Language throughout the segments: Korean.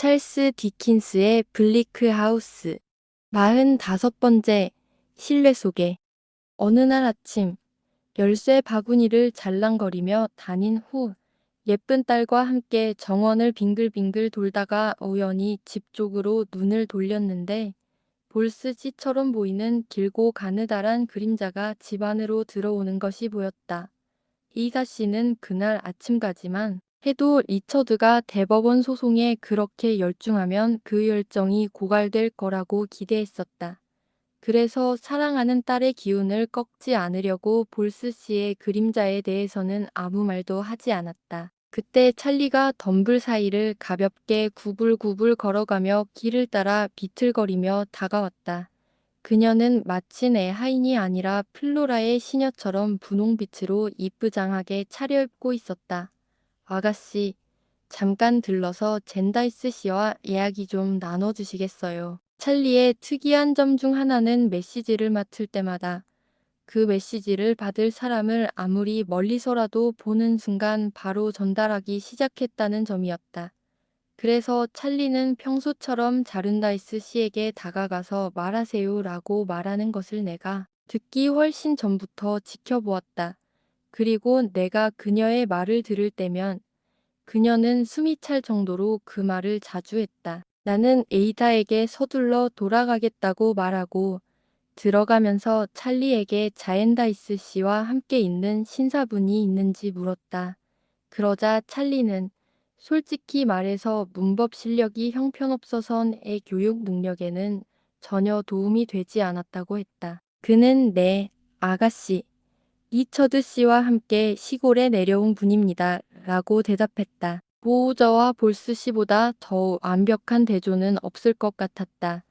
찰스 디킨스의 블리크 하우스 45번째 실내 속에 어느 날 아침 열쇠 바구니를 잘랑거리며 다닌 후 예쁜 딸과 함께 정원을 빙글빙글 돌다가 우연히 집 쪽으로 눈을 돌렸는데 볼스지처럼 보이는 길고 가느다란 그림자가 집 안으로 들어오는 것이 보였다. 이다씨는 그날 아침까지만 해도 리처드가 대법원 소송에 그렇게 열중하면 그 열정이 고갈될 거라고 기대했었다. 그래서 사랑하는 딸의 기운을 꺾지 않으려고 볼스 씨의 그림자에 대해서는 아무 말도 하지 않았다. 그때 찰리가 덤불 사이를 가볍게 구불구불 걸어가며 길을 따라 비틀거리며 다가왔다. 그녀는 마치 내 하인이 아니라 플로라의 시녀처럼 분홍빛으로 이쁘장하게 차려입고 있었다. 아가씨, 잠깐 들러서 젠다이스 씨와 이야기 좀 나눠주시겠어요? 찰리의 특이한 점 중 하나는 메시지를 맡을 때마다 그 메시지를 받을 사람을 아무리 멀리서라도 보는 순간 바로 전달하기 시작했다는 점이었다. 그래서 찰리는 평소처럼 자른다이스 씨에게 다가가서 말하세요 라고 말하는 것을 내가 듣기 훨씬 전부터 지켜보았다. 그리고 내가 그녀의 말을 들을 때면 그녀는 숨이 찰 정도로 그 말을 자주 했다. 나는 에이다에게 서둘러 돌아가겠다고 말하고 들어가면서 찰리에게 자엔다이스 씨와 함께 있는 신사분이 있는지 물었다. 그러자 찰리는 솔직히 말해서 문법 실력이 형편없어선 애 교육 능력에는 전혀 도움이 되지 않았다고 했다. 그는 네, 아가씨, 리처드 씨와 함께 시골에 내려온 분입니다. 라고 대답했다. 보호자와 볼스 씨보다 더 완벽한 대조는 없을 것 같았다.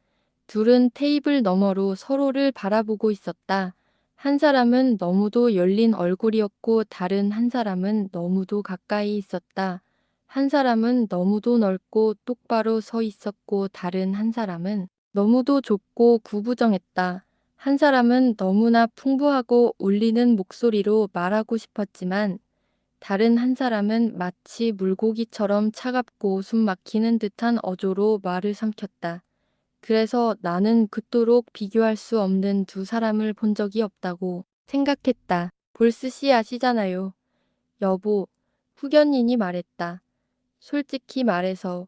둘은 테이블 너머로 서로를 바라보고 있었다. 한 사람은 너무도 열린 얼굴이었고 다른 한 사람은 너무도 가까이 있었다. 한 사람은 너무도 넓고 똑바로 서 있었고 다른 한 사람은 너무도 좁고 구부정했다. 한 사람은 너무나 풍부하고 울리는 목소리로 말하고 싶었지만 다른 한 사람은 마치 물고기처럼 차갑고 숨 막히는 듯한 어조로 말을 삼켰다. 그래서 나는 그토록 비교할 수 없는 두 사람을 본 적이 없다고 생각했다. 볼스 씨 아시잖아요. 여보, 후견인이 말했다. 솔직히 말해서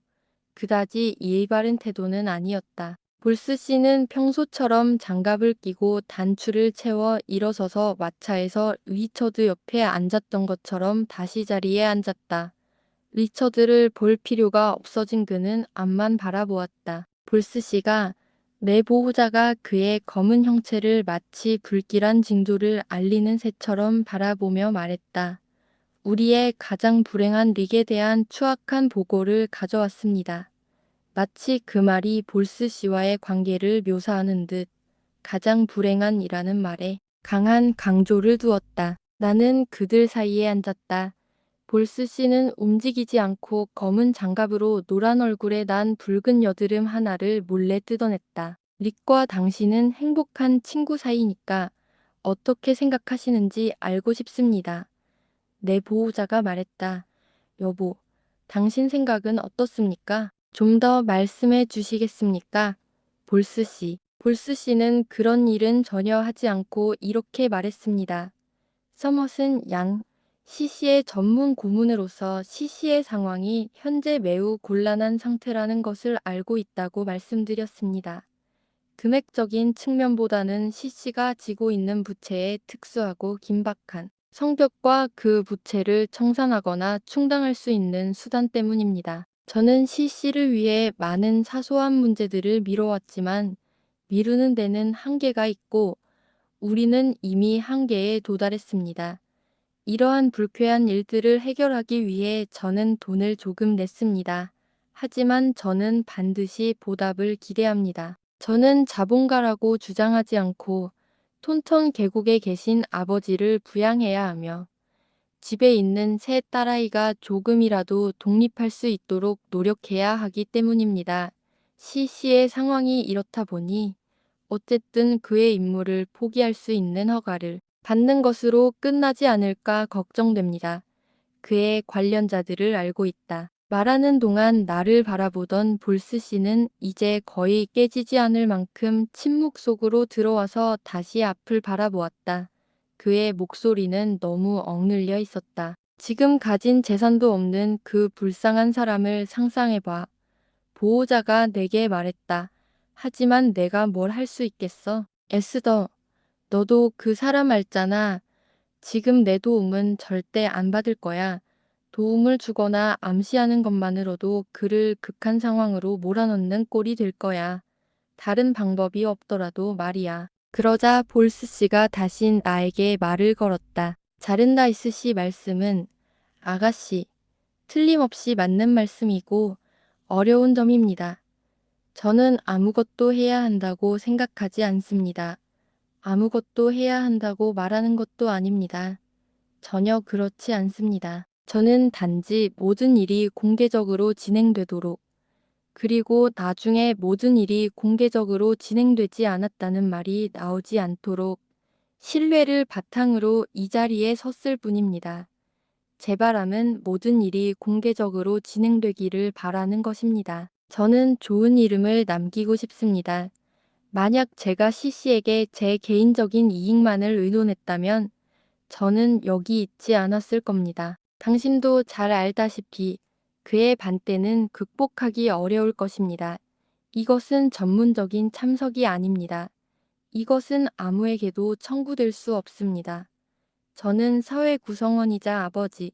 그다지 예의 바른 태도는 아니었다. 볼스 씨는 평소처럼 장갑을 끼고 단추를 채워 일어서서 마차에서 리처드 옆에 앉았던 것처럼 다시 자리에 앉았다. 리처드를 볼 필요가 없어진 그는 앞만 바라보았다. 볼스 씨가 내 보호자가 그의 검은 형체를 마치 불길한 징조를 알리는 새처럼 바라보며 말했다. 우리의 가장 불행한 릭에 대한 추악한 보고를 가져왔습니다. 마치 그 말이 볼스 씨와의 관계를 묘사하는 듯 가장 불행한이라는 말에 강한 강조를 두었다. 나는 그들 사이에 앉았다. 볼스 씨는 움직이지 않고 검은 장갑으로 노란 얼굴에 난 붉은 여드름 하나를 몰래 뜯어냈다. 릭과 당신은 행복한 친구 사이니까 어떻게 생각하시는지 알고 싶습니다. 내 보호자가 말했다. 여보, 당신 생각은 어떻습니까? 좀 더 말씀해 주시겠습니까? 볼스 씨. 볼스 씨는 그런 일은 전혀 하지 않고 이렇게 말했습니다. 서머슨 양, CC의 전문 고문으로서 CC의 상황이 현재 매우 곤란한 상태라는 것을 알고 있다고 말씀드렸습니다. 금액적인 측면보다는 CC가 지고 있는 부채의 특수하고 긴박한 성격과 그 부채를 청산하거나 충당할 수 있는 수단 때문입니다. 저는 CC를 위해 많은 사소한 문제들을 미뤄왔지만 미루는 데는 한계가 있고 우리는 이미 한계에 도달했습니다. 이러한 불쾌한 일들을 해결하기 위해 저는 돈을 조금 냈습니다. 하지만 저는 반드시 보답을 기대합니다. 저는 자본가라고 주장하지 않고 톤턴 계곡에 계신 아버지를 부양해야 하며 집에 있는 새 딸아이가 조금이라도 독립할 수 있도록 노력해야 하기 때문입니다. CC의 상황이 이렇다 보니 어쨌든 그의 임무를 포기할 수 있는 허가를 받는 것으로 끝나지 않을까 걱정됩니다. 그의 관련자들을 알고 있다. 말하는 동안 나를 바라보던 볼스 씨는 이제 거의 깨지지 않을 만큼 침묵 속으로 들어와서 다시 앞을 바라보았다. 그의 목소리는 너무 억눌려 있었다. 지금 가진 재산도 없는 그 불쌍한 사람을 상상해봐. 보호자가 내게 말했다. 하지만 내가 뭘 할 수 있겠어? 에스더, 너도 그 사람 알잖아. 지금 내 도움은 절대 안 받을 거야. 도움을 주거나 암시하는 것만으로도 그를 극한 상황으로 몰아넣는 꼴이 될 거야. 다른 방법이 없더라도 말이야. 그러자 볼스 씨가 다시 나에게 말을 걸었다. 자른다이스 씨 말씀은 아가씨, 틀림없이 맞는 말씀이고 어려운 점입니다. 저는 아무것도 해야 한다고 생각하지 않습니다. 아무것도 해야 한다고 말하는 것도 아닙니다. 전혀 그렇지 않습니다. 저는 단지 모든 일이 공개적으로 진행되도록, 그리고 나중에 모든 일이 공개적으로 진행되지 않았다는 말이 나오지 않도록 신뢰를 바탕으로 이 자리에 섰을 뿐입니다. 제 바람은 모든 일이 공개적으로 진행되기를 바라는 것입니다. 저는 좋은 이름을 남기고 싶습니다. 만약 제가 CC에게 제 개인적인 이익만을 의논했다면 저는 여기 있지 않았을 겁니다. 당신도 잘 알다시피 그의 반대는 극복하기 어려울 것입니다. 이것은 전문적인 참석이 아닙니다. 이것은 아무에게도 청구될 수 없습니다. 저는 사회 구성원이자 아버지,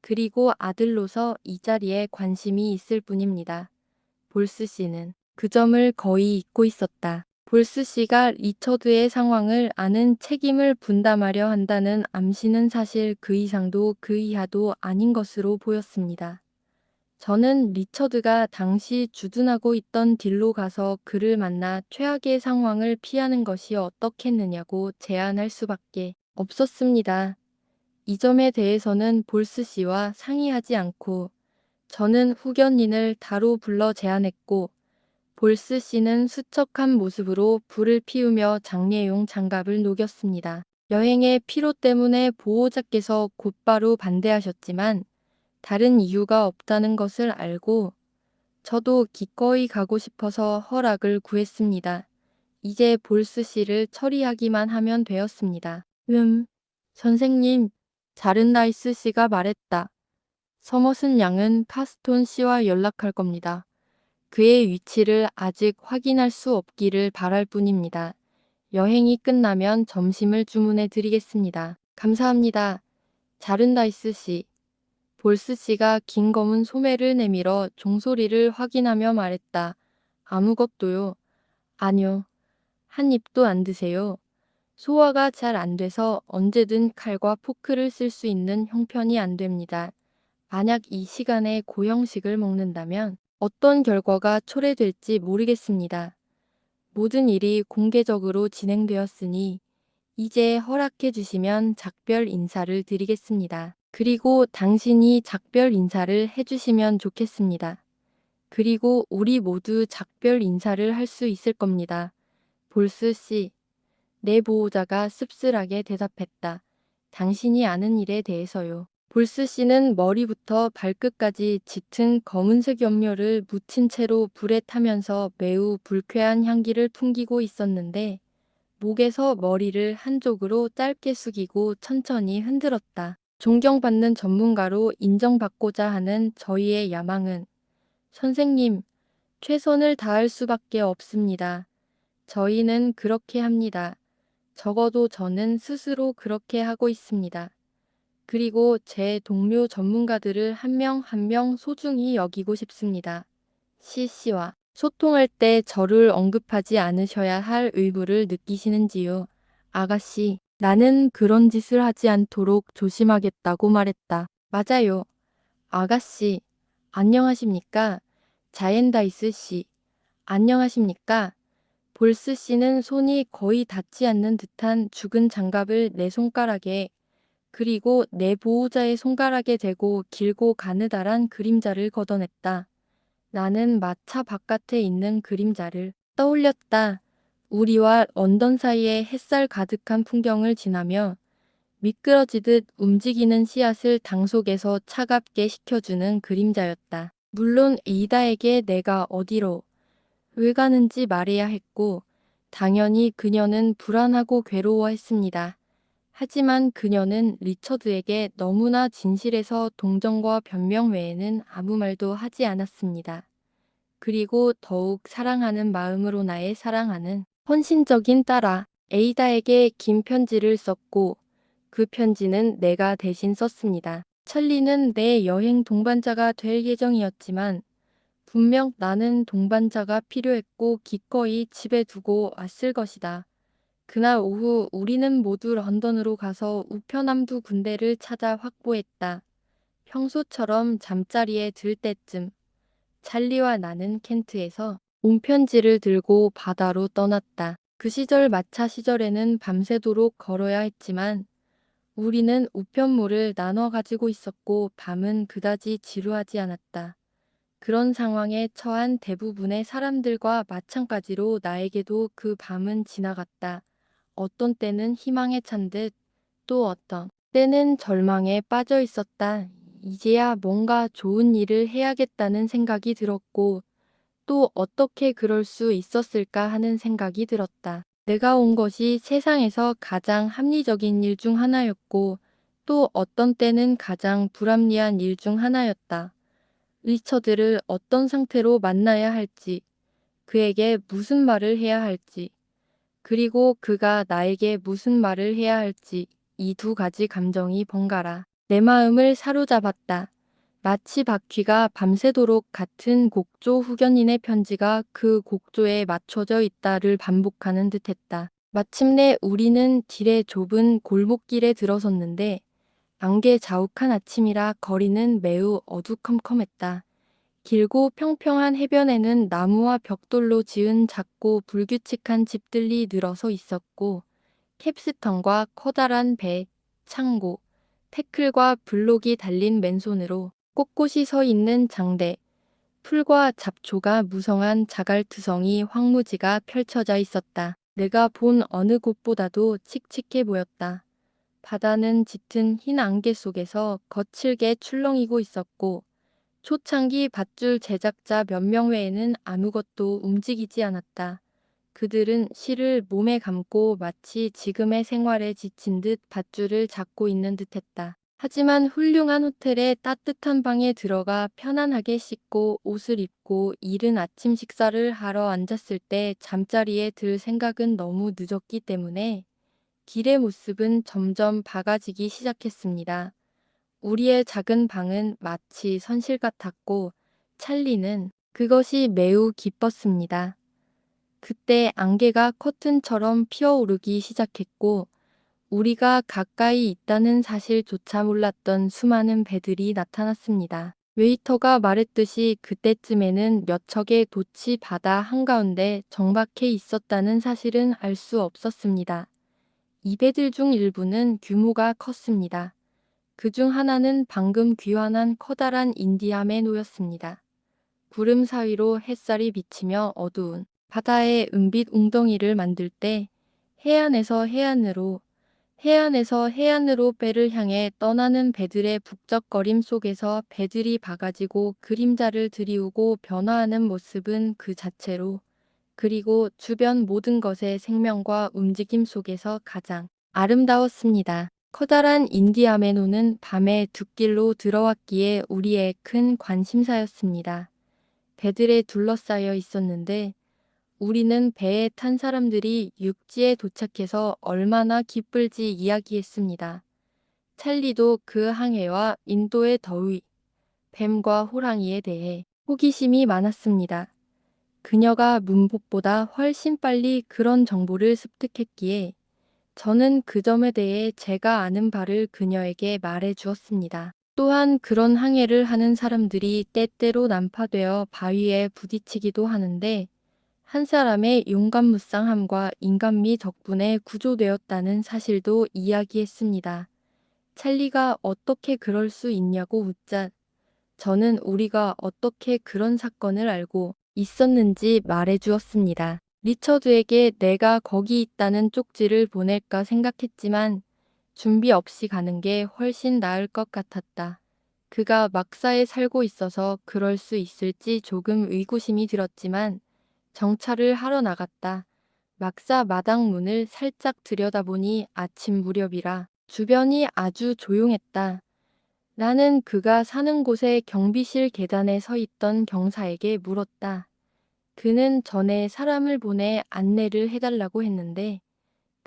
그리고 아들로서 이 자리에 관심이 있을 뿐입니다. 볼스 씨는 그 점을 거의 잊고 있었다. 볼스 씨가 리처드의 상황을 아는 책임을 분담하려 한다는 암시는 사실 그 이상도 그 이하도 아닌 것으로 보였습니다. 저는 리처드가 당시 주둔하고 있던 딜로 가서 그를 만나 최악의 상황을 피하는 것이 어떻겠느냐고 제안할 수밖에 없었습니다. 이 점에 대해서는 볼스 씨와 상의하지 않고 저는 후견인을 다로 불러 제안했고 볼스 씨는 수척한 모습으로 불을 피우며 장례용 장갑을 녹였습니다. 여행의 피로 때문에 보호자께서 곧바로 반대하셨지만 다른 이유가 없다는 것을 알고 저도 기꺼이 가고 싶어서 허락을 구했습니다. 이제 볼스 씨를 처리하기만 하면 되었습니다. 선생님, 자른라이스 씨가 말했다. 서머슨 양은 카스톤 씨와 연락할 겁니다. 그의 위치를 아직 확인할 수 없기를 바랄 뿐입니다. 여행이 끝나면 점심을 주문해 드리겠습니다. 감사합니다. 자른다이스 씨. 볼스 씨가 긴 검은 소매를 내밀어 종소리를 확인하며 말했다. 아무것도요. 아니요. 한 입도 안 드세요. 소화가 잘 안 돼서 언제든 칼과 포크를 쓸 수 있는 형편이 안 됩니다. 만약 이 시간에 고형식을 먹는다면 어떤 결과가 초래될지 모르겠습니다. 모든 일이 공개적으로 진행되었으니 이제 허락해 주시면 작별 인사를 드리겠습니다. 그리고 당신이 작별 인사를 해주시면 좋겠습니다. 그리고 우리 모두 작별 인사를 할 수 있을 겁니다. 볼스 씨, 내 보호자가 씁쓸하게 대답했다. 당신이 아는 일에 대해서요. 볼스 씨는 머리부터 발끝까지 짙은 검은색 염료를 묻힌 채로 불에 타면서 매우 불쾌한 향기를 풍기고 있었는데 목에서 머리를 한쪽으로 짧게 숙이고 천천히 흔들었다. 존경받는 전문가로 인정받고자 하는 저희의 야망은 선생님, 최선을 다할 수밖에 없습니다. 저희는 그렇게 합니다. 적어도 저는 스스로 그렇게 하고 있습니다. 그리고 제 동료 전문가들을 한 명 한 명 소중히 여기고 싶습니다. CC와 소통할 때 저를 언급하지 않으셔야 할 의무를 느끼시는지요? 아가씨, 나는 그런 짓을 하지 않도록 조심하겠다고 말했다. 맞아요. 아가씨, 안녕하십니까? 자엔다이스 씨, 안녕하십니까? 볼스 씨는 손이 거의 닿지 않는 듯한 죽은 장갑을 내 손가락에 그리고 내 보호자의 손가락에 대고 길고 가느다란 그림자를 걷어냈다. 나는 마차 바깥에 있는 그림자를 떠올렸다. 우리와 런던 사이의 햇살 가득한 풍경을 지나며 미끄러지듯 움직이는 씨앗을 당 속에서 차갑게 식혀주는 그림자였다. 물론 에이다에게 내가 어디로 왜 가는지 말해야 했고, 당연히 그녀는 불안하고 괴로워했습니다. 하지만 그녀는 리처드에게 너무나 진실해서 동정과 변명 외에는 아무 말도 하지 않았습니다. 그리고 더욱 사랑하는 마음으로 나의 사랑하는 헌신적인 딸아, 에이다에게 긴 편지를 썼고, 그 편지는 내가 대신 썼습니다. 찰리는 내 여행 동반자가 될 예정이었지만 분명 나는 동반자가 필요했고 기꺼이 집에 두고 왔을 것이다. 그날 오후 우리는 모두 런던으로 가서 우편함두 군데를 찾아 확보했다. 평소처럼 잠자리에 들 때쯤 찰리와 나는 켄트에서 옹편지를 들고 바다로 떠났다. 그 시절 마차 시절에는 밤새도록 걸어야 했지만 우리는 우편물을 나눠 가지고 있었고 밤은 그다지 지루하지 않았다. 그런 상황에 처한 대부분의 사람들과 마찬가지로 나에게도 그 밤은 지나갔다. 어떤 때는 희망에 찬 듯, 또 어떤 때는 절망에 빠져 있었다. 이제야 뭔가 좋은 일을 해야겠다는 생각이 들었고, 또 어떻게 그럴 수 있었을까 하는 생각이 들었다. 내가 온 것이 세상에서 가장 합리적인 일 중 하나였고, 또 어떤 때는 가장 불합리한 일 중 하나였다. 리처드를 어떤 상태로 만나야 할지, 그에게 무슨 말을 해야 할지, 그리고 그가 나에게 무슨 말을 해야 할지, 이 두 가지 감정이 번갈아 내 마음을 사로잡았다. 마치 바퀴가 밤새도록 같은 곡조 후견인의 편지가 그 곡조에 맞춰져 있다를 반복하는 듯했다. 마침내 우리는 딜의 좁은 골목길에 들어섰는데 안개 자욱한 아침이라 거리는 매우 어두컴컴했다. 길고 평평한 해변에는 나무와 벽돌로 지은 작고 불규칙한 집들이 늘어서 있었고 캡스턴과 커다란 배, 창고, 태클과 블록이 달린 맨손으로 꼿꼿이 서 있는 장대, 풀과 잡초가 무성한 자갈투성이 황무지가 펼쳐져 있었다. 내가 본 어느 곳보다도 칙칙해 보였다. 바다는 짙은 흰 안개 속에서 거칠게 출렁이고 있었고 초창기 밧줄 제작자 몇 명 외에는 아무것도 움직이지 않았다. 그들은 실을 몸에 감고 마치 지금의 생활에 지친 듯 밧줄을 잡고 있는 듯했다. 하지만 훌륭한 호텔의 따뜻한 방에 들어가 편안하게 씻고 옷을 입고 이른 아침 식사를 하러 앉았을 때 잠자리에 들 생각은 너무 늦었기 때문에 길의 모습은 점점 밝아지기 시작했습니다. 우리의 작은 방은 마치 선실 같았고 찰리는 그것이 매우 기뻤습니다. 그때 안개가 커튼처럼 피어오르기 시작했고 우리가 가까이 있다는 사실조차 몰랐던 수많은 배들이 나타났습니다. 웨이터가 말했듯이 그때쯤에는 몇 척의 돛이 바다 한가운데 정박해 있었다는 사실은 알 수 없었습니다. 이 배들 중 일부는 규모가 컸습니다. 그중 하나는 방금 귀환한 커다란 인디아맨호였습니다. 구름 사이로 햇살이 비치며 어두운 바다의 은빛 웅덩이를 만들 때 해안에서 해안으로 해안에서 해안으로 배를 향해 떠나는 배들의 북적거림 속에서 배들이 바가지고 그림자를 들이우고 변화하는 모습은 그 자체로 그리고 주변 모든 것의 생명과 움직임 속에서 가장 아름다웠습니다. 커다란 인디아메노는 밤에 둑길로 들어왔기에 우리의 큰 관심사였습니다. 배들에 둘러싸여 있었는데 우리는 배에 탄 사람들이 육지에 도착해서 얼마나 기쁠지 이야기했습니다. 찰리도 그 항해와 인도의 더위, 뱀과 호랑이에 대해 호기심이 많았습니다. 그녀가 문법보다 훨씬 빨리 그런 정보를 습득했기에 저는 그 점에 대해 제가 아는 바를 그녀에게 말해 주었습니다. 또한 그런 항해를 하는 사람들이 때때로 난파되어 바위에 부딪히기도 하는데 한 사람의 용감무쌍함과 인간미 덕분에 구조되었다는 사실도 이야기했습니다. 찰리가 어떻게 그럴 수 있냐고 묻자 저는 우리가 어떻게 그런 사건을 알고 있었는지 말해 주었습니다. 리처드에게 내가 거기 있다는 쪽지를 보낼까 생각했지만 준비 없이 가는 게 훨씬 나을 것 같았다. 그가 막사에 살고 있어서 그럴 수 있을지 조금 의구심이 들었지만 정차를 하러 나갔다. 막사 마당 문을 살짝 들여다보니 아침 무렵이라 주변이 아주 조용했다. 나는 그가 사는 곳의 경비실 계단에 서 있던 경사에게 물었다. 그는 전에 사람을 보내 안내를 해달라고 했는데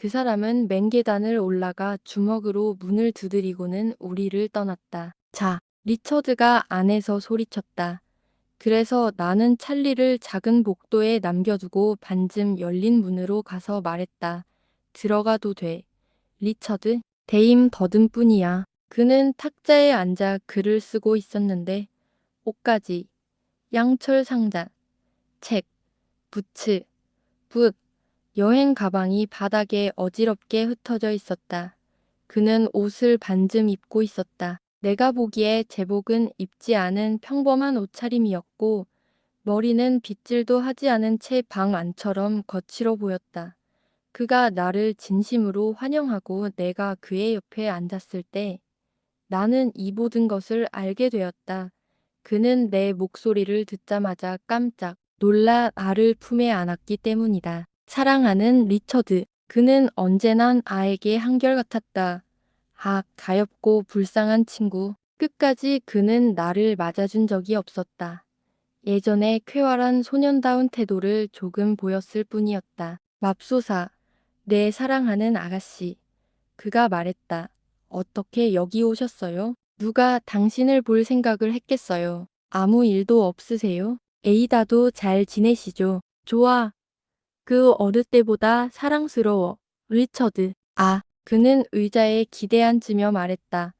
그 사람은 맨 계단을 올라가 주먹으로 문을 두드리고는 우리를 떠났다. 자, 리처드가 안에서 소리쳤다. 그래서 나는 찰리를 작은 복도에 남겨두고 반쯤 열린 문으로 가서 말했다. 들어가도 돼. 리처드, 대임 더듬뿐이야. 그는 탁자에 앉아 글을 쓰고 있었는데 옷가지, 양철 상자, 책, 부츠, 붓, 여행 가방이 바닥에 어지럽게 흩어져 있었다. 그는 옷을 반쯤 입고 있었다. 내가 보기에 제복은 입지 않은 평범한 옷차림이었고 머리는 빗질도 하지 않은 채 방 안처럼 거칠어 보였다. 그가 나를 진심으로 환영하고 내가 그의 옆에 앉았을 때 나는 이 모든 것을 알게 되었다. 그는 내 목소리를 듣자마자 깜짝 놀라 나를 품에 안았기 때문이다. 사랑하는 리처드. 그는 언제나 아에게 한결같았다. 아, 가엾고 불쌍한 친구. 끝까지 그는 나를 맞아준 적이 없었다. 예전에 쾌활한 소년다운 태도를 조금 보였을 뿐이었다. 맙소사, 내 사랑하는 아가씨. 그가 말했다. 어떻게 여기 오셨어요? 누가 당신을 볼 생각을 했겠어요? 아무 일도 없으세요? 에이다도 잘 지내시죠? 좋아. 그 어느 때보다 사랑스러워. 리처드. 아, 그는 의자에 기대 앉으며 말했다.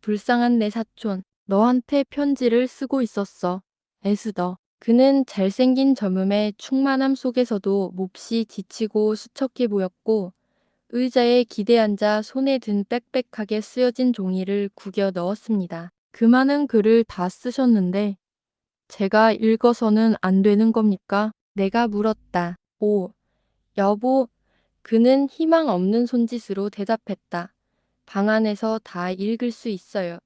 불쌍한 내 사촌. 너한테 편지를 쓰고 있었어. 에스더. 그는 잘생긴 젊음의 충만함 속에서도 몹시 지치고 수척해 보였고 의자에 기대앉아 손에 든 빽빽하게 쓰여진 종이를 구겨 넣었습니다. 그 많은 글을 다 쓰셨는데 제가 읽어서는 안 되는 겁니까? 내가 물었다. 오, 여보. 그는 희망 없는 손짓으로 대답했다. 방 안에서 다 읽을 수 있어요.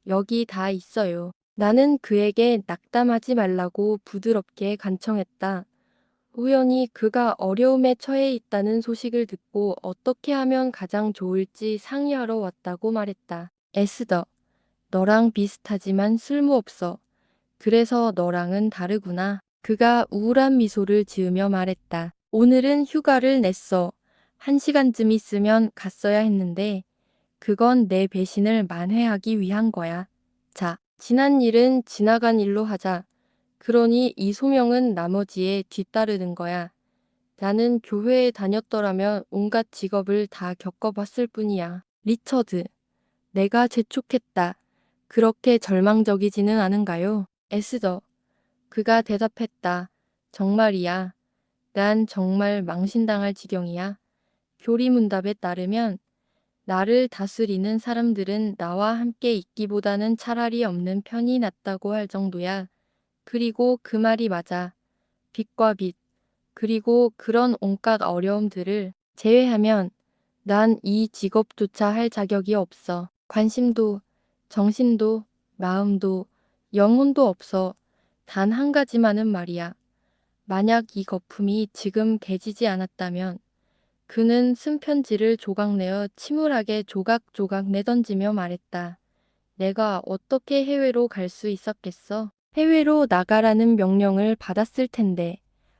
여기 다 있어요. 나는 그에게 낙담하지 말라고 부드럽게 간청했다. 우연히 그가 어려움에 처해 있다는 소식을 듣고 어떻게 하면 가장 좋을지 상의하러 왔다고 말했다. 에스더, 너랑 비슷하지만 쓸모없어. 그래서 너랑은 다르구나. 그가 우울한 미소를 지으며 말했다. 오늘은 휴가를 냈어. 1시간쯤 있으면 갔어야 했는데 그건 내 배신을 만회하기 위한 거야. 자, 지난 일은 지나간 일로 하자. 그러니 이 소명은 나머지에 뒤따르는 거야. 나는 교회에 다녔더라면 온갖 직업을 다 겪어봤을 뿐이야. 리처드, 내가 재촉했다. 그렇게 절망적이지는 않은가요? 에스더, 그가 대답했다. 정말이야. 난 정말 망신당할 지경이야. 교리문답에 따르면 나를 다스리는 사람들은 나와 함께 있기보다는 차라리 없는 편이 낫다고 할 정도야. 그리고 그 말이 맞아. 빚과 빚, 그리고 그런 온갖 어려움들을 제외하면 난 이 직업조차 할 자격이 없어. 관심도, 정신도, 마음도, 영혼도 없어. 단 한 가지만은 말이야. 만약 이 거품이 지금 개지지 않았다면 그는 쓴편지를 조각내어 침울하게 조각조각 내던지며 말했다. 내가 어떻게 해외로 갈 수 있었겠어? 해외로 나가라는 명령을 받았을 텐데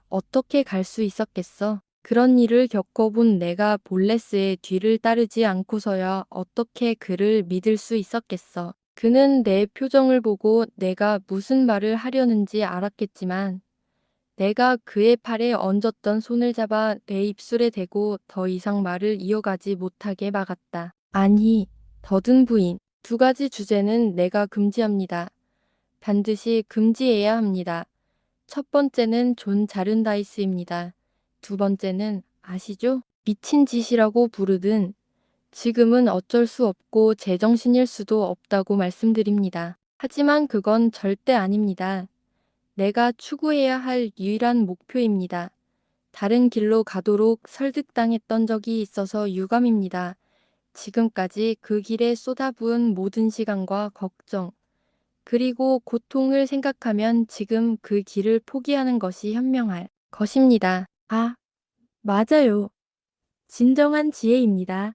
어떻게 갈 수 있었겠어? 그런 일을 겪어본 내가 볼레스의 뒤를 따르지 않고서야 어떻게 그를 믿을 수 있었겠어? 그는 내 표정을 보고 내가 무슨 말을 하려는지 알았겠지만 내가 그의 팔에 얹었던 손을 잡아 내 입술에 대고 더 이상 말을 이어가지 못하게 막았다. 아니, 더든 부인. 2가지 주제는 내가 금지합니다. 반드시 금지해야 합니다. 첫 번째는 존 자른다이스입니다. 2번째는 아시죠? 미친 짓이라고 부르든 지금은 어쩔 수 없고 제정신일 수도 없다고 말씀드립니다. 하지만 그건 절대 아닙니다. 내가 추구해야 할 유일한 목표입니다. 다른 길로 가도록 설득당했던 적이 있어서 유감입니다. 지금까지 그 길에 쏟아부은 모든 시간과 걱정, 그리고 고통을 생각하면 지금 그 길을 포기하는 것이 현명할 것입니다. 아, 맞아요. 진정한 지혜입니다.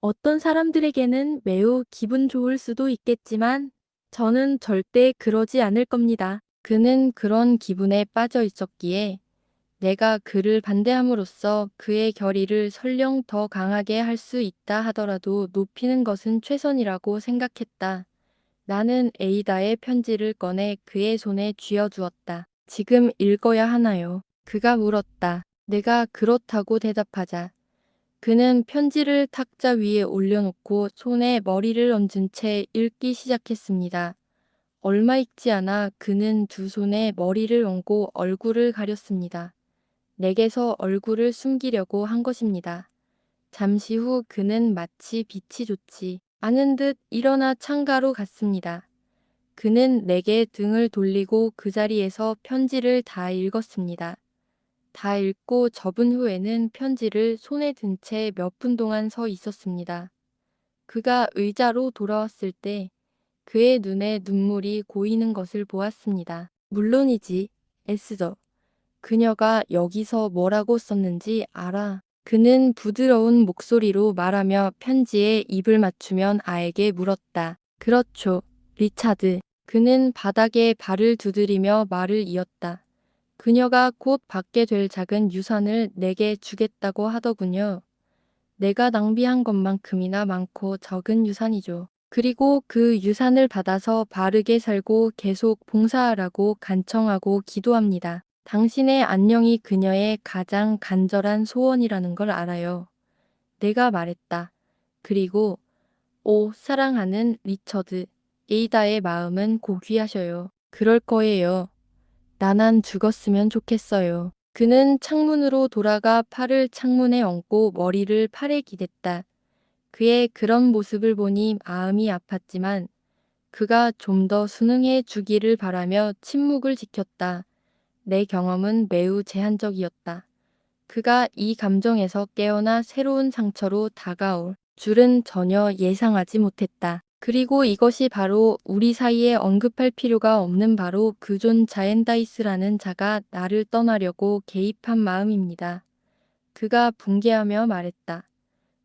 어떤 사람들에게는 매우 기분 좋을 수도 있겠지만 저는 절대 그러지 않을 겁니다. 그는 그런 기분에 빠져 있었기에 내가 그를 반대함으로써 그의 결의를 설령 더 강하게 할 수 있다 하더라도 높이는 것은 최선이라고 생각했다. 나는 에이다의 편지를 꺼내 그의 손에 쥐어주었다. 지금 읽어야 하나요? 그가 물었다. 내가 그렇다고 대답하자 그는 편지를 탁자 위에 올려놓고 손에 머리를 얹은 채 읽기 시작했습니다. 얼마 읽지 않아 그는 두 손에 머리를 얹고 얼굴을 가렸습니다. 내게서 얼굴을 숨기려고 한 것입니다. 잠시 후 그는 마치 빛이 좋지 않은 듯 일어나 창가로 갔습니다. 그는 내게 등을 돌리고 그 자리에서 편지를 다 읽었습니다. 다 읽고 접은 후에는 편지를 손에 든 채 몇 분 동안 서 있었습니다. 그가 의자로 돌아왔을 때 그의 눈에 눈물이 고이는 것을 보았습니다. 물론이지, 에스더. 그녀가 여기서 뭐라고 썼는지 알아. 그는 부드러운 목소리로 말하며 편지에 입을 맞추면 아에게 물었다. 그렇죠, 리차드. 그는 바닥에 발을 두드리며 말을 이었다. 그녀가 곧 받게 될 작은 유산을 내게 주겠다고 하더군요. 내가 낭비한 것만큼이나 많고 적은 유산이죠. 그리고 그 유산을 받아서 바르게 살고 계속 봉사하라고 간청하고 기도합니다. 당신의 안녕이 그녀의 가장 간절한 소원이라는 걸 알아요. 내가 말했다. 그리고 오, 사랑하는 리처드, 에이다의 마음은 고귀하셔요. 그럴 거예요. 나난 죽었으면 좋겠어요. 그는 창문으로 돌아가 팔을 창문에 얹고 머리를 팔에 기댔다. 그의 그런 모습을 보니 마음이 아팠지만 그가 좀 더 순응해 주기를 바라며 침묵을 지켰다. 내 경험은 매우 제한적이었다. 그가 이 감정에서 깨어나 새로운 상처로 다가올 줄은 전혀 예상하지 못했다. 그리고 이것이 바로 우리 사이에 언급할 필요가 없는 바로 그 존 자엔다이스라는 자가 나를 떠나려고 개입한 마음입니다. 그가 붕괴하며 말했다.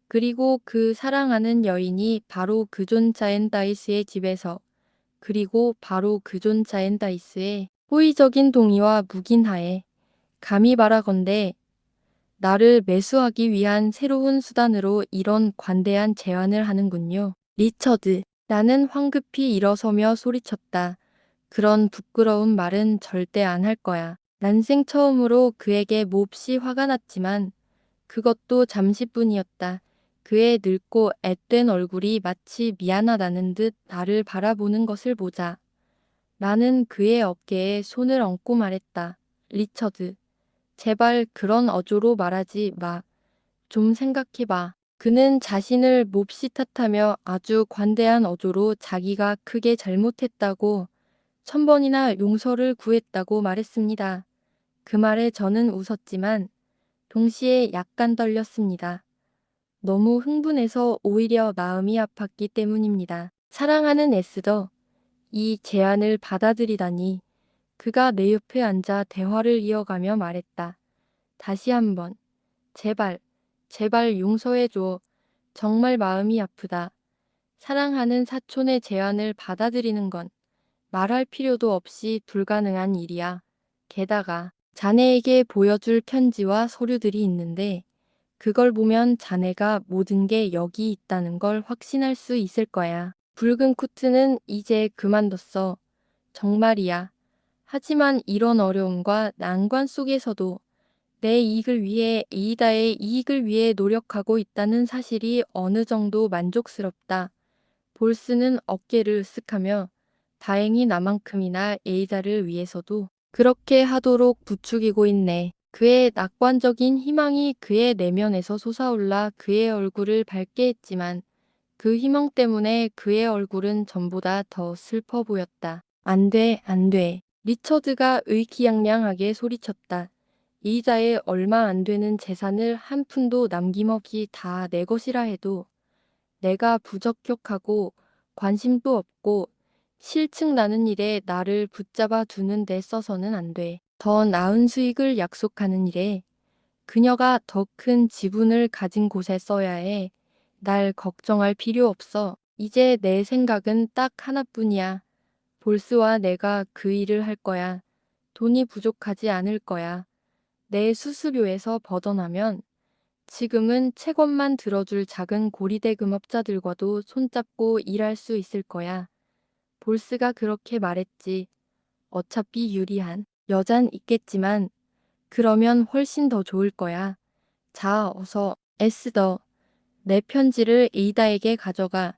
그리고 그 사랑하는 여인이 바로 그 존 자엔다이스의 집에서 그리고 바로 그 존 자엔다이스의 호의적인 동의와 묵인하에 감히 바라건대 나를 매수하기 위한 새로운 수단으로 이런 관대한 제안을 하는군요. 리처드, 나는 황급히 일어서며 소리쳤다. 그런 부끄러운 말은 절대 안 할 거야. 난생 처음으로 그에게 몹시 화가 났지만 그것도 잠시뿐이었다. 그의 늙고 앳된 얼굴이 마치 미안하다는 듯 나를 바라보는 것을 보자. 나는 그의 어깨에 손을 얹고 말했다. 리처드, 제발 그런 어조로 말하지 마. 좀 생각해봐. 그는 자신을 몹시 탓하며 아주 관대한 어조로 자기가 크게 잘못했다고 1000번이나 용서를 구했다고 말했습니다. 그 말에 저는 웃었지만 동시에 약간 떨렸습니다. 너무 흥분해서 오히려 마음이 아팠기 때문입니다. 사랑하는 에스더, 이 제안을 받아들이다니. 그가 내 옆에 앉아 대화를 이어가며 말했다. 다시 한번. 제발, 제발 용서해줘. 정말 마음이 아프다. 사랑하는 사촌의 제안을 받아들이는 건 말할 필요도 없이 불가능한 일이야. 게다가 자네에게 보여줄 편지와 서류들이 있는데 그걸 보면 자네가 모든 게 여기 있다는 걸 확신할 수 있을 거야. 붉은 코트는 이제 그만뒀어. 정말이야. 하지만 이런 어려움과 난관 속에서도 내 이익을 위해 에이다의 이익을 위해 노력하고 있다는 사실이 어느 정도 만족스럽다. 볼스는 어깨를 으쓱하며 다행히 나만큼이나 에이다를 위해서도 그렇게 하도록 부추기고 있네. 그의 낙관적인 희망이 그의 내면에서 솟아올라 그의 얼굴을 밝게 했지만 그 희망 때문에 그의 얼굴은 전보다 더 슬퍼 보였다. 안 돼, 안 돼. 리처드가 의기양양하게 소리쳤다. 이자의 얼마 안 되는 재산을 한 푼도 남김없이 다 내 것이라 해도 내가 부적격하고 관심도 없고 실증 나는 일에 나를 붙잡아 두는 데 써서는 안 돼. 더 나은 수익을 약속하는 일에 그녀가 더 큰 지분을 가진 곳에 써야 해. 날 걱정할 필요 없어. 이제 내 생각은 딱 하나뿐이야. 볼스와 내가 그 일을 할 거야. 돈이 부족하지 않을 거야. 내 수수료에서 벗어나면 지금은 채권만 들어줄 작은 고리대금업자들과도 손잡고 일할 수 있을 거야. 볼스가 그렇게 말했지. 어차피 유리한 여잔 있겠지만 그러면 훨씬 더 좋을 거야. 자, 어서 에스더. 내 편지를 에이다에게 가져가.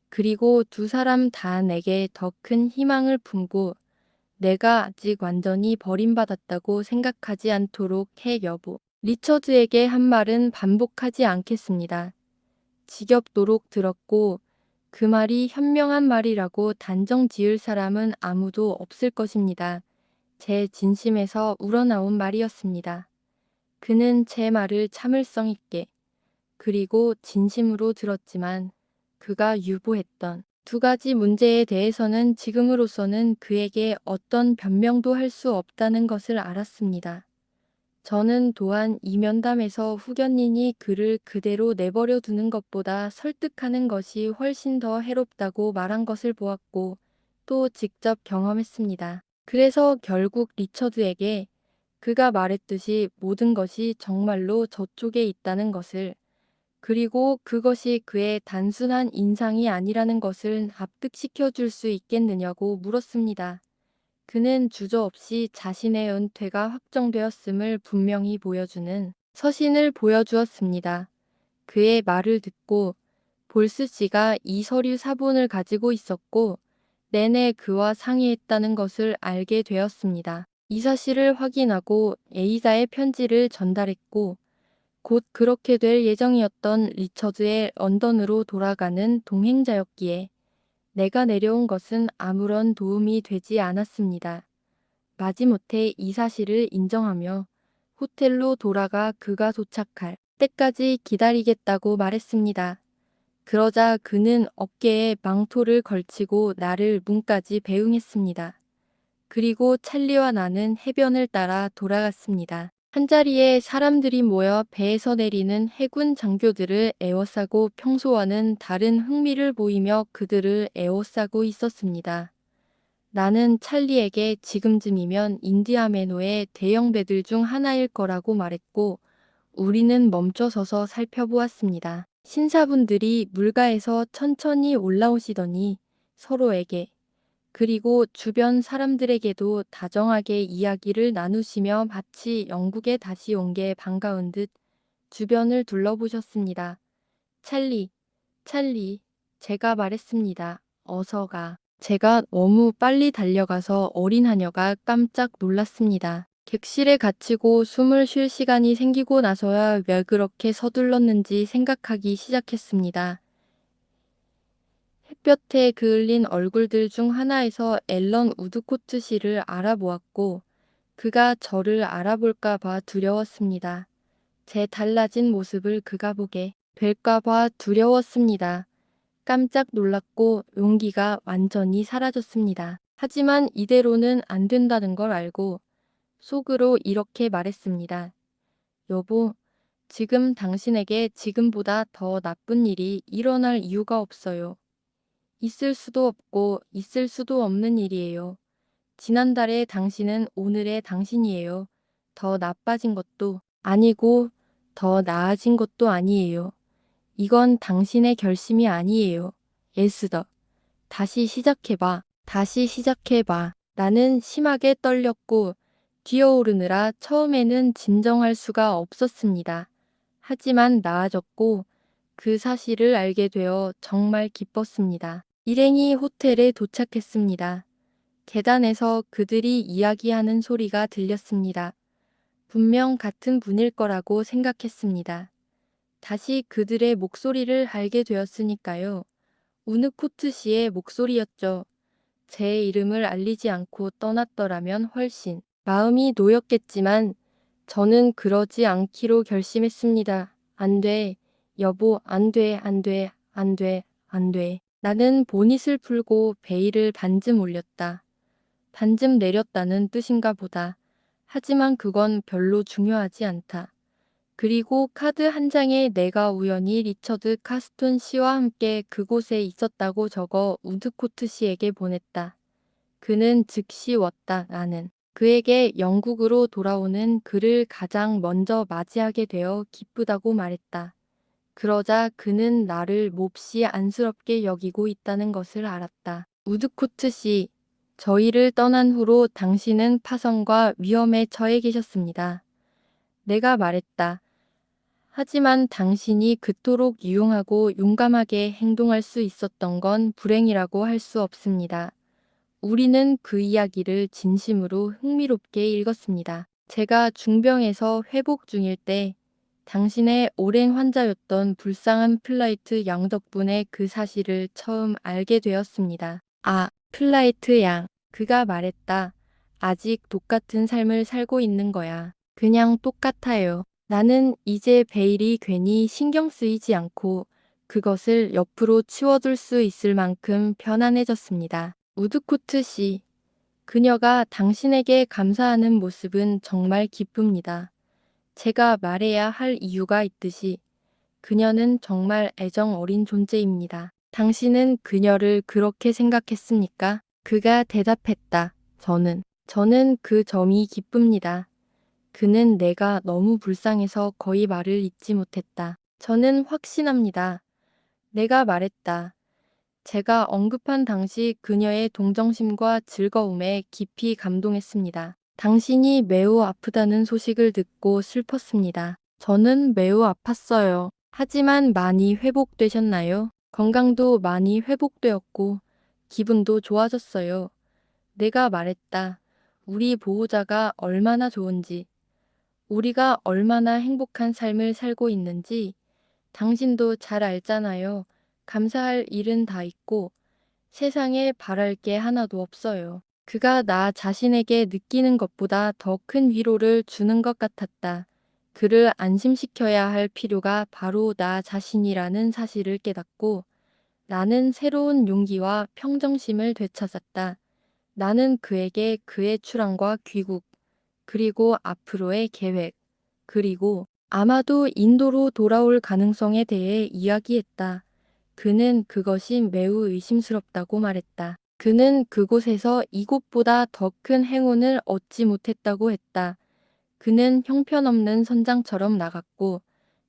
그리고 두 사람 다 내게 더 큰 희망을 품고 내가 아직 완전히 버림받았다고 생각하지 않도록 해 여보. 리처드에게 한 말은 반복하지 않겠습니다. 지겹도록 들었고 그 말이 현명한 말이라고 단정 지을 사람은 아무도 없을 것입니다. 제 진심에서 우러나온 말이었습니다. 그는 제 말을 참을성 있게 그리고 진심으로 들었지만 그가 유보했던 두 가지 문제에 대해서는 지금으로서는 그에게 어떤 변명도 할 수 없다는 것을 알았습니다. 저는 또한 이 면담에서 후견인이 그를 그대로 내버려 두는 것보다 설득하는 것이 훨씬 더 해롭다고 말한 것을 보았고 또 직접 경험했습니다. 그래서 결국 리처드에게 그가 말했듯이 모든 것이 정말로 저쪽에 있다는 것을 그리고 그것이 그의 단순한 인상이 아니라는 것을 납득시켜 줄 수 있겠느냐고 물었습니다. 그는 주저없이 자신의 은퇴가 확정되었음을 분명히 보여주는 서신을 보여주었습니다. 그의 말을 듣고 볼스 씨가 이 서류 사본을 가지고 있었고 내내 그와 상의했다는 것을 알게 되었습니다. 이 사실을 확인하고 에이다의 편지를 전달했고 곧 그렇게 될 예정이었던 리처드의 런던으로 돌아가는 동행자였기에 내가 내려온 것은 아무런 도움이 되지 않았습니다. 마지못해 이 사실을 인정하며 호텔로 돌아가 그가 도착할 때까지 기다리겠다고 말했습니다. 그러자 그는 어깨에 망토를 걸치고 나를 문까지 배웅했습니다. 그리고 찰리와 나는 해변을 따라 돌아갔습니다. 한자리에 사람들이 모여 배에서 내리는 해군 장교들을 에워싸고 평소와는 다른 흥미를 보이며 그들을 에워싸고 있었습니다. 나는 찰리에게 지금쯤이면 인디아메노의 대형 배들 중 하나일 거라고 말했고 우리는 멈춰 서서 살펴보았습니다. 신사분들이 물가에서 천천히 올라오시더니 서로에게 그리고 주변 사람들에게도 다정하게 이야기를 나누시며 마치 영국에 다시 온 게 반가운 듯 주변을 둘러보셨습니다. 찰리, 찰리, 제가 말했습니다. 어서 가. 제가 너무 빨리 달려가서 어린 하녀가 깜짝 놀랐습니다. 객실에 갇히고 숨을 쉴 시간이 생기고 나서야 왜 그렇게 서둘렀는지 생각하기 시작했습니다. 햇볕에 그을린 얼굴들 중 하나에서 앨런 우드코트 씨를 알아보았고 그가 저를 알아볼까 봐 두려웠습니다. 제 달라진 모습을 그가 보게 될까 봐 두려웠습니다. 깜짝 놀랐고 용기가 완전히 사라졌습니다. 하지만 이대로는 안 된다는 걸 알고 속으로 이렇게 말했습니다. 여보, 지금 당신에게 지금보다 더 나쁜 일이 일어날 이유가 없어요. 있을 수도 없고 있을 수도 없는 일이에요. 지난달의 당신은 오늘의 당신이에요. 더 나빠진 것도 아니고 더 나아진 것도 아니에요. 이건 당신의 결심이 아니에요. 에스더. 다시 시작해봐. 다시 시작해봐. 나는 심하게 떨렸고 뛰어오르느라 처음에는 진정할 수가 없었습니다. 하지만 나아졌고 그 사실을 알게 되어 정말 기뻤습니다. 일행이 호텔에 도착했습니다. 계단에서 그들이 이야기하는 소리가 들렸습니다. 분명 같은 분일 거라고 생각했습니다. 다시 그들의 목소리를 알게 되었으니까요. 우느코트 씨의 목소리였죠. 제 이름을 알리지 않고 떠났더라면 훨씬 마음이 놓였겠지만 저는 그러지 않기로 결심했습니다. 안 돼. 여보, 안 돼, 안 돼, 안 돼, 안 돼. 나는 보닛을 풀고 베일을 반쯤 올렸다. 반쯤 내렸다는 뜻인가 보다. 하지만 그건 별로 중요하지 않다. 그리고 카드 한 장에 내가 우연히 리처드 카스톤 씨와 함께 그곳에 있었다고 적어 우드코트 씨에게 보냈다. 그는 즉시 왔다. 나는 그에게 영국으로 돌아오는 그를 가장 먼저 맞이하게 되어 기쁘다고 말했다. 그러자 그는 나를 몹시 안쓰럽게 여기고 있다는 것을 알았다. 우드코트 씨, 저희를 떠난 후로 당신은 파선과 위험에 처해 계셨습니다. 내가 말했다. 하지만 당신이 그토록 유용하고 용감하게 행동할 수 있었던 건 불행이라고 할 수 없습니다. 우리는 그 이야기를 진심으로 흥미롭게 읽었습니다. 제가 중병에서 회복 중일 때 당신의 오랜 환자였던 불쌍한 플라이트 양 덕분에 그 사실을 처음 알게 되었습니다. 아, 플라이트 양. 그가 말했다. 아직 똑같은 삶을 살고 있는 거야. 그냥 똑같아요. 나는 이제 베일이 괜히 신경 쓰이지 않고 그것을 옆으로 치워둘 수 있을 만큼 편안해졌습니다. 우드코트 씨, 그녀가 당신에게 감사하는 모습은 정말 기쁩니다. 제가 말해야 할 이유가 있듯이 그녀는 정말 애정 어린 존재입니다. 당신은 그녀를 그렇게 생각했습니까? 그가 대답했다. 저는 그 점이 기쁩니다. 그는 내가 너무 불쌍해서 거의 말을 잇지 못했다. 저는 확신합니다. 내가 말했다. 제가 언급한 당시 그녀의 동정심과 즐거움에 깊이 감동했습니다. 당신이 매우 아프다는 소식을 듣고 슬펐습니다. 저는 매우 아팠어요. 하지만 많이 회복되셨나요? 건강도 많이 회복되었고 기분도 좋아졌어요. 내가 말했다. 우리 보호자가 얼마나 좋은지, 우리가 얼마나 행복한 삶을 살고 있는지 당신도 잘 알잖아요. 감사할 일은 다 있고 세상에 바랄 게 하나도 없어요. 그가 나 자신에게 느끼는 것보다 더 큰 위로를 주는 것 같았다. 그를 안심시켜야 할 필요가 바로 나 자신이라는 사실을 깨닫고 나는 새로운 용기와 평정심을 되찾았다. 나는 그에게 그의 출항과 귀국, 그리고 앞으로의 계획, 그리고 아마도 인도로 돌아올 가능성에 대해 이야기했다. 그는 그것이 매우 의심스럽다고 말했다. 그는 그곳에서 이곳보다 더 큰 행운을 얻지 못했다고 했다. 그는 형편없는 선장처럼 나갔고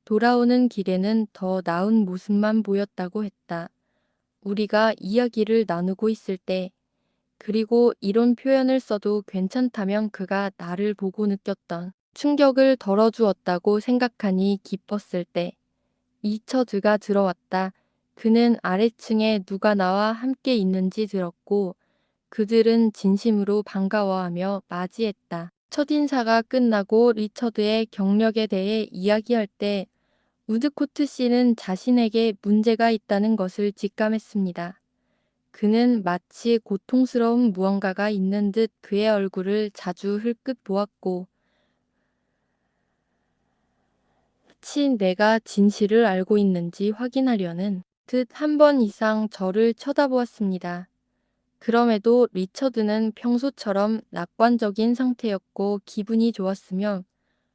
돌아오는 길에는 더 나은 모습만 보였다고 했다. 우리가 이야기를 나누고 있을 때 그리고 이런 표현을 써도 괜찮다면 그가 나를 보고 느꼈던 충격을 덜어주었다고 생각하니 기뻤을 때 리처드가 들어왔다. 그는 아래층에 누가 나와 함께 있는지 들었고 그들은 진심으로 반가워하며 맞이했다. 첫인사가 끝나고 리처드의 경력에 대해 이야기할 때 우드코트 씨는 자신에게 문제가 있다는 것을 직감했습니다. 그는 마치 고통스러운 무언가가 있는 듯 그의 얼굴을 자주 흘끗 보았고 마치 내가 진실을 알고 있는지 확인하려는 듯 한 번 이상 저를 쳐다보았습니다. 그럼에도 리처드는 평소처럼 낙관적인 상태였고 기분이 좋았으며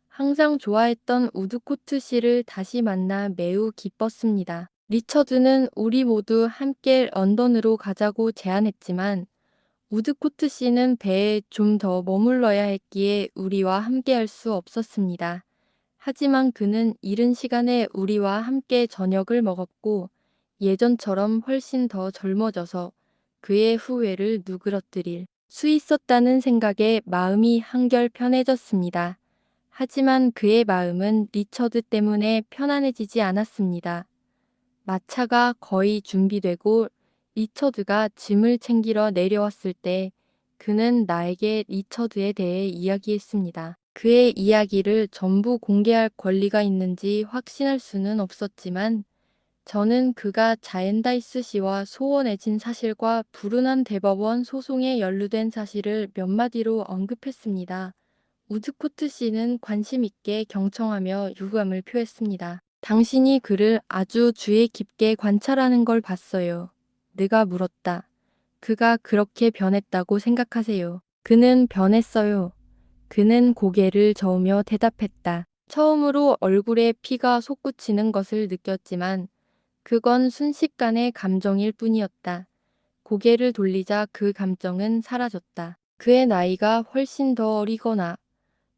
항상 좋아했던 우드코트 씨를 다시 만나 매우 기뻤습니다. 리처드는 우리 모두 함께 런던으로 가자고 제안했지만 우드코트 씨는 배에 좀 더 머물러야 했기에 우리와 함께 할 수 없었습니다. 하지만 그는 이른 시간에 우리와 함께 저녁을 먹었고 예전처럼 훨씬 더 젊어져서 그의 후회를 누그러뜨릴 수 있었다는 생각에 마음이 한결 편해졌습니다. 하지만 그의 마음은 리처드 때문에 편안해지지 않았습니다. 마차가 거의 준비되고 리처드가 짐을 챙기러 내려왔을 때 그는 나에게 리처드에 대해 이야기했습니다. 그의 이야기를 전부 공개할 권리가 있는지 확신할 수는 없었지만 저는 그가 자엔다이스 씨와 소원해진 사실과 불운한 대법원 소송에 연루된 사실을 몇 마디로 언급했습니다. 우드코트 씨는 관심 있게 경청하며 유감을 표했습니다. 당신이 그를 아주 주의 깊게 관찰하는 걸 봤어요. 내가 물었다. 그가 그렇게 변했다고 생각하세요? 그는 변했어요. 그는 고개를 저으며 대답했다. 처음으로 얼굴에 피가 솟구치는 것을 느꼈지만 그건 순식간의 감정일 뿐이었다. 고개를 돌리자 그 감정은 사라졌다. 그의 나이가 훨씬 더 어리거나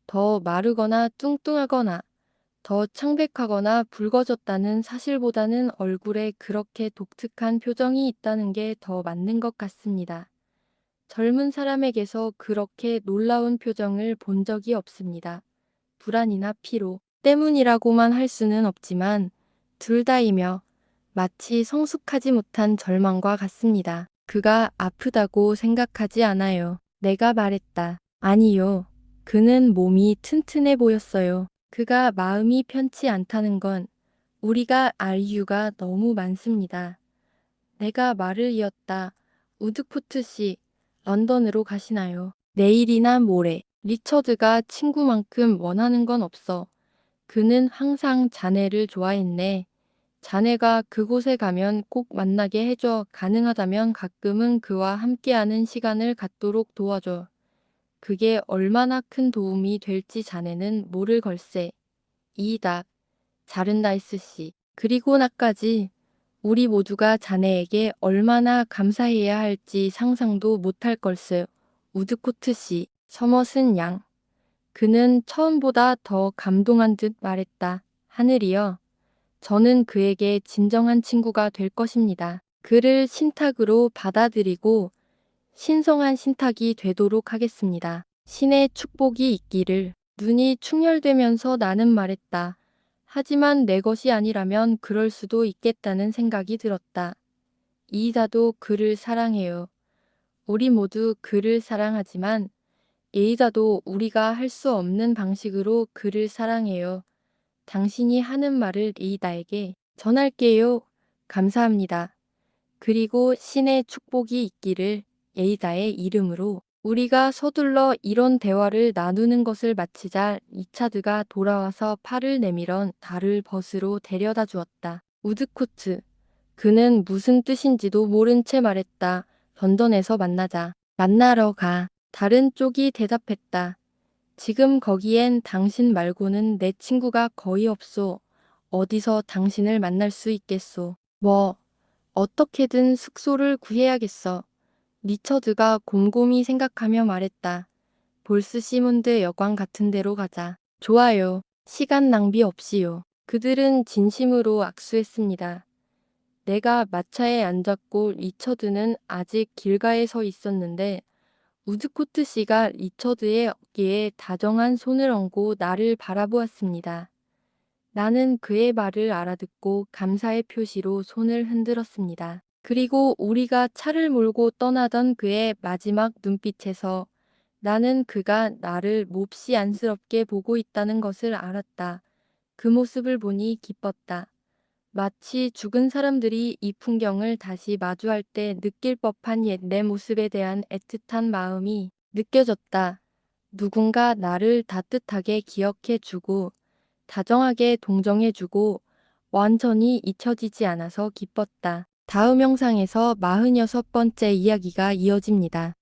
더 마르거나 뚱뚱하거나 더 창백하거나 붉어졌다는 사실보다는 얼굴에 그렇게 독특한 표정이 있다는 게 더 맞는 것 같습니다. 젊은 사람에게서 그렇게 놀라운 표정을 본 적이 없습니다. 불안이나 피로 때문이라고만 할 수는 없지만 둘 다이며 마치 성숙하지 못한 절망과 같습니다. 그가 아프다고 생각하지 않아요. 내가 말했다. 아니요. 그는 몸이 튼튼해 보였어요. 그가 마음이 편치 않다는 건 우리가 알 이유가 너무 많습니다. 내가 말을 이었다. 우드코트 씨, 런던으로 가시나요? 내일이나 모레. 리처드가 친구만큼 원하는 건 없어. 그는 항상 자네를 좋아했네. 자네가 그곳에 가면 꼭 만나게 해줘. 가능하다면 가끔은 그와 함께하는 시간을 갖도록 도와줘. 그게 얼마나 큰 도움이 될지 자네는 모를 걸세. 이답, 자른다이스 씨. 그리고 나까지 우리 모두가 자네에게 얼마나 감사해야 할지 상상도 못할 걸세. 우드코트 씨. 서머슨 양. 그는 처음보다 더 감동한 듯 말했다. 하늘이여. 저는 그에게 진정한 친구가 될 것입니다. 그를 신탁으로 받아들이고 신성한 신탁이 되도록 하겠습니다. 신의 축복이 있기를. 눈이 충혈되면서 나는 말했다. 하지만 내 것이 아니라면 그럴 수도 있겠다는 생각이 들었다. 이이다도 그를 사랑해요. 우리 모두 그를 사랑하지만 에이다도 우리가 할 수 없는 방식으로 그를 사랑해요. 당신이 하는 말을 에이다에게 전할게요. 감사합니다. 그리고 신의 축복이 있기를. 에이다의 이름으로. 우리가 서둘러 이런 대화를 나누는 것을 마치자 리차드가 돌아와서 팔을 내밀어 나를 벗으로 데려다 주었다. 우드코트. 그는 무슨 뜻인지도 모른 채 말했다. 런던에서 만나자. 만나러 가. 다른 쪽이 대답했다. 지금 거기엔 당신 말고는 내 친구가 거의 없소. 어디서 당신을 만날 수 있겠소. 뭐, 어떻게든 숙소를 구해야겠어. 리처드가 곰곰이 생각하며 말했다. 볼스시문드 여관 같은 데로 가자. 좋아요. 시간 낭비 없이요. 그들은 진심으로 악수했습니다. 내가 마차에 앉았고 리처드는 아직 길가에 서 있었는데 우드코트 씨가 리처드의 어깨에 다정한 손을 얹고 나를 바라보았습니다. 나는 그의 말을 알아듣고 감사의 표시로 손을 흔들었습니다. 그리고 우리가 차를 몰고 떠나던 그의 마지막 눈빛에서 나는 그가 나를 몹시 안쓰럽게 보고 있다는 것을 알았다. 그 모습을 보니 기뻤다. 마치 죽은 사람들이 이 풍경을 다시 마주할 때 느낄 법한 옛 내 모습에 대한 애틋한 마음이 느껴졌다. 누군가 나를 따뜻하게 기억해주고 다정하게 동정해주고 완전히 잊혀지지 않아서 기뻤다. 다음 영상에서 46번째 이야기가 이어집니다.